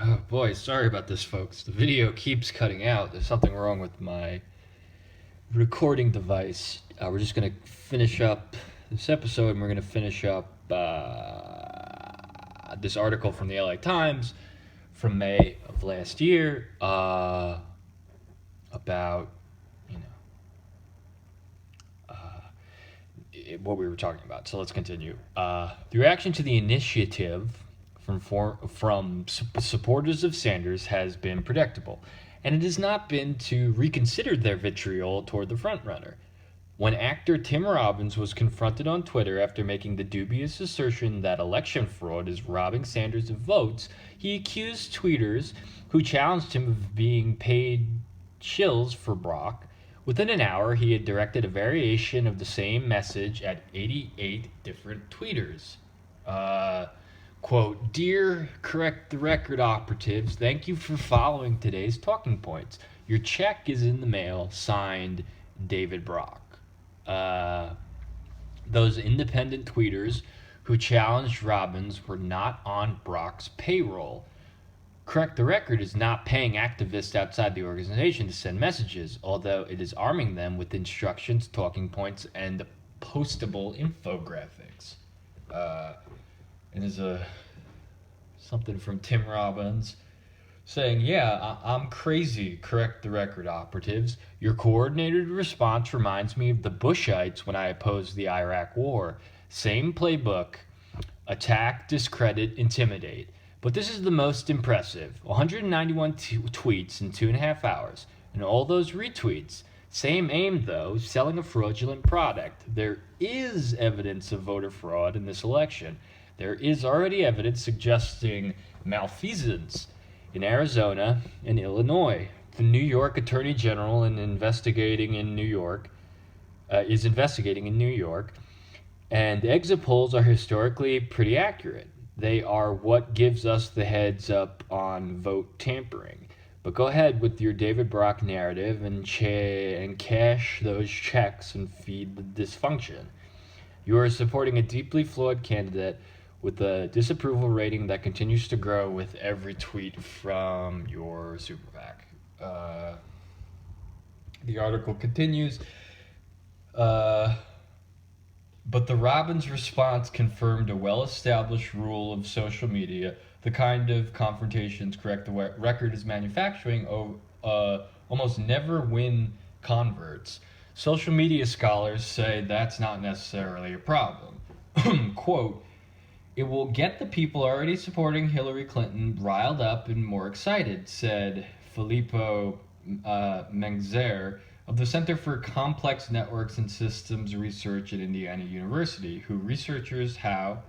Oh boy, sorry about this, folks. The video keeps cutting out. There's something wrong with my recording device. We're just going to finish up this episode and we're going to finish up this article from the LA Times from May of last year about, you know, what we were talking about. So let's continue. The reaction to the initiative from supporters of Sanders has been predictable, and it has not been to reconsider their vitriol toward the frontrunner. When actor Tim Robbins was confronted on Twitter after making the dubious assertion that election fraud is robbing Sanders of votes, he accused tweeters who challenged him of being paid shills for Brock. Within an hour, he had directed a variation of the same message at 88 different tweeters. Quote, "Dear Correct the Record operatives, thank you for following today's talking points. Your check is in the mail, signed David Brock." Those independent tweeters who challenged Robbins were not on Brock's payroll. Correct the Record is not paying activists outside the organization to send messages, although it is arming them with instructions, talking points, and postable infographics. It is something from Tim Robbins saying, "Yeah, I'm crazy, correct the record operatives. Your coordinated response reminds me of the Bushites when I opposed the Iraq War. Same playbook, attack, discredit, intimidate. But this is the most impressive. 191 tweets in 2.5 hours. And all those retweets. Same aim, though, selling a fraudulent product. There is evidence of voter fraud in this election. There is already evidence suggesting malfeasance in Arizona and Illinois. The New York Attorney General is investigating in New York, and exit polls are historically pretty accurate. They are what gives us the heads up on vote tampering. But go ahead with your David Brock narrative and cash those checks and feed the dysfunction. You are supporting a deeply flawed candidate with a disapproval rating that continues to grow with every tweet from your super PAC." The article continues, but the Robbins response confirmed a well-established rule of social media. The kind of confrontations Correct the Record is manufacturing almost never win converts. Social media scholars say that's not necessarily a problem. Quote, "It will get the people already supporting Hillary Clinton riled up and more excited," said Filippo Mengzer of the Center for Complex Networks and Systems Research at Indiana University, who researches how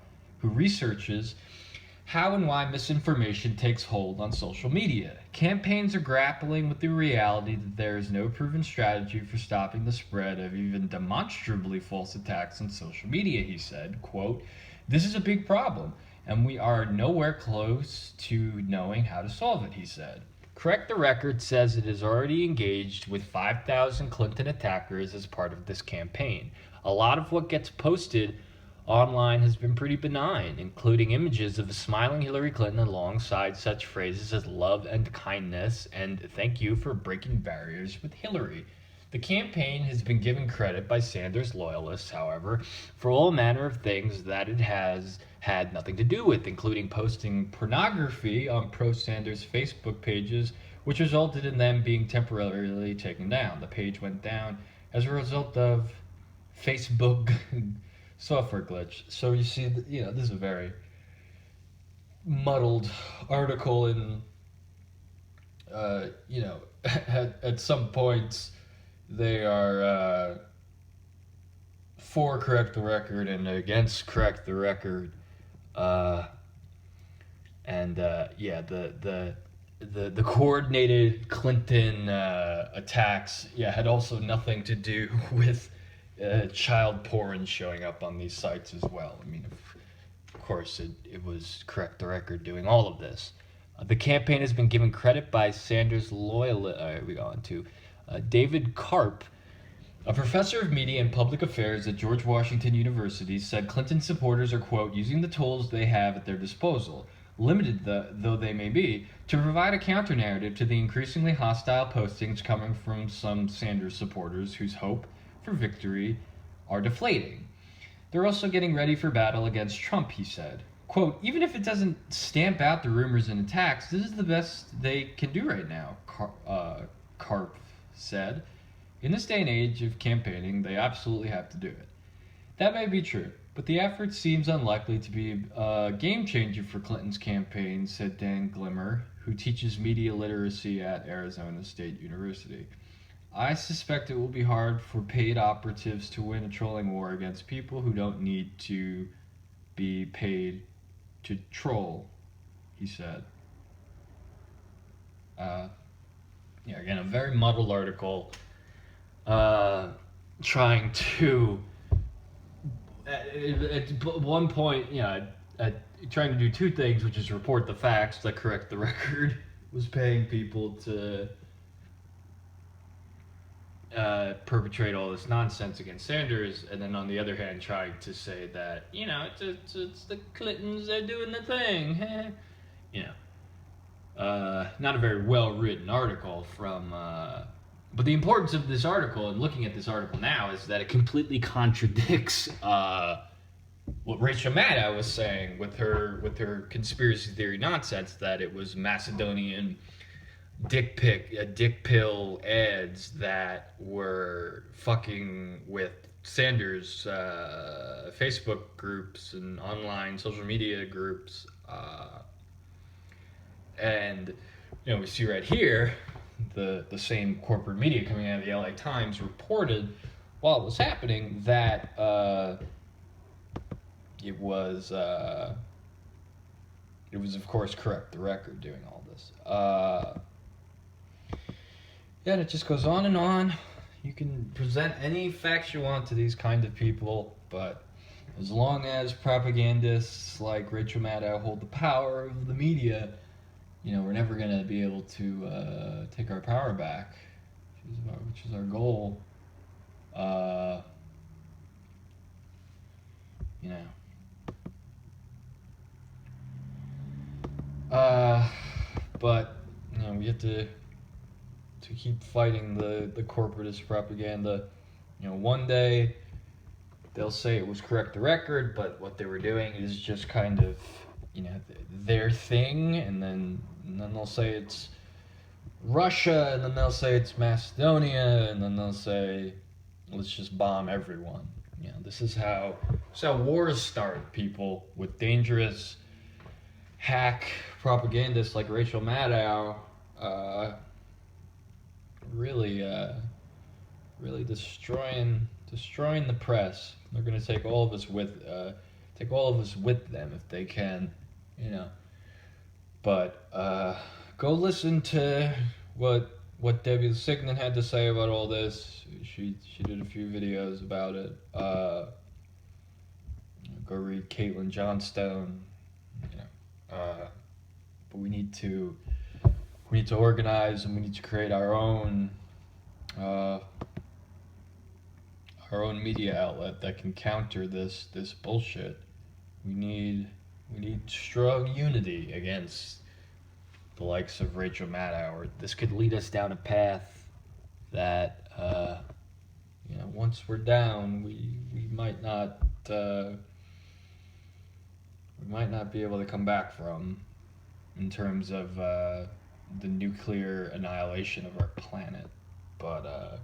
and why misinformation takes hold on social media. "Campaigns are grappling with the reality that there is no proven strategy for stopping the spread of even demonstrably false attacks on social media," he said. Quote, "This is a big problem, and we are nowhere close to knowing how to solve it," he said. Correct the Record says it is already engaged with 5,000 Clinton attackers as part of this campaign. A lot of what gets posted online has been pretty benign, including images of a smiling Hillary Clinton alongside such phrases as love and kindness and "thank you for breaking barriers with Hillary." The campaign has been given credit by Sanders loyalists, however, for all manner of things that it has had nothing to do with, including posting pornography on pro-Sanders Facebook pages, which resulted in them being temporarily taken down. The page went down as a result of Facebook software glitch. So you see, this is a very muddled article, and at some points they are for Correct the Record and against Correct the Record, the coordinated Clinton attacks had also nothing to do with child porn showing up on these sites as well. I mean, of course, it was Correct the Record doing all of this. The campaign has been given credit by Sanders loyalists. We go on to David Karp, a professor of media and public affairs at George Washington University, said Clinton supporters are, quote, "using the tools they have at their disposal. limited though they may be, to provide a counter-narrative to the increasingly hostile postings coming from some Sanders supporters whose hope for victory are deflating. They're also getting ready for battle against Trump, he said. Quote, even if it doesn't stamp out the rumors and attacks, this is the best they can do right now, Karp said. In this day and age of campaigning, they absolutely have to do it. That may be true, but the effort seems unlikely to be a game changer for Clinton's campaign, said Dan Glimmer, who teaches media literacy at Arizona State University. I suspect it will be hard for paid operatives to win a trolling war against people who don't need to be paid to troll, he said. Again, a very muddled article trying to, at one point, trying to do two things, which is report the facts that correct the record, was paying people to perpetrate all this nonsense against Sanders, and then on the other hand trying to say that, it's the Clintons, they're doing the thing. Not a very well-written article from... but the importance of this article, and looking at this article now, is that it completely contradicts what Rachel Maddow was saying with her conspiracy theory nonsense, that it was Macedonian dick pill ads that were fucking with Sanders Facebook groups and online social media groups, and we see right here the same corporate media coming out of the LA Times reported while it was happening that it was of course correct the record doing all this. And it just goes on and on. You can present any facts you want to these kind of people, but as long as propagandists like Rachel Maddow hold the power of the media, we're never going to be able to take our power back, which is our goal. But we have to keep fighting the corporatist propaganda. One day they'll say it was correct the record, but what they were doing is just kind of their thing, and then they'll say it's Russia, and then they'll say it's Macedonia, and then they'll say let's just bomb everyone. This is how wars start, people, with dangerous hack propagandists like Rachel Maddow really destroying the press. They're going to take all of us with them if they can, But go listen to what Debbie Signan had to say about all this. She did a few videos about it. Go read Caitlin Johnstone. But we need to organize, and we need to create our own media outlet that can counter this bullshit. We need strong unity against the likes of Rachel Maddow, or this could lead us down a path that once we're down, we might not be able to come back from, in terms of the nuclear annihilation of our planet. But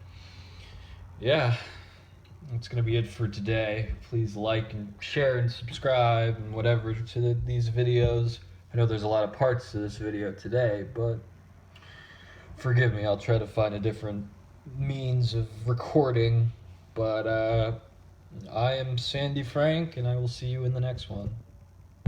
that's going to be it for today. Please like and share and subscribe and whatever to these videos. I know there's a lot of parts to this video today, but forgive me, I'll try to find a different means of recording. But I am Sandy Frank, and I will see you in the next one.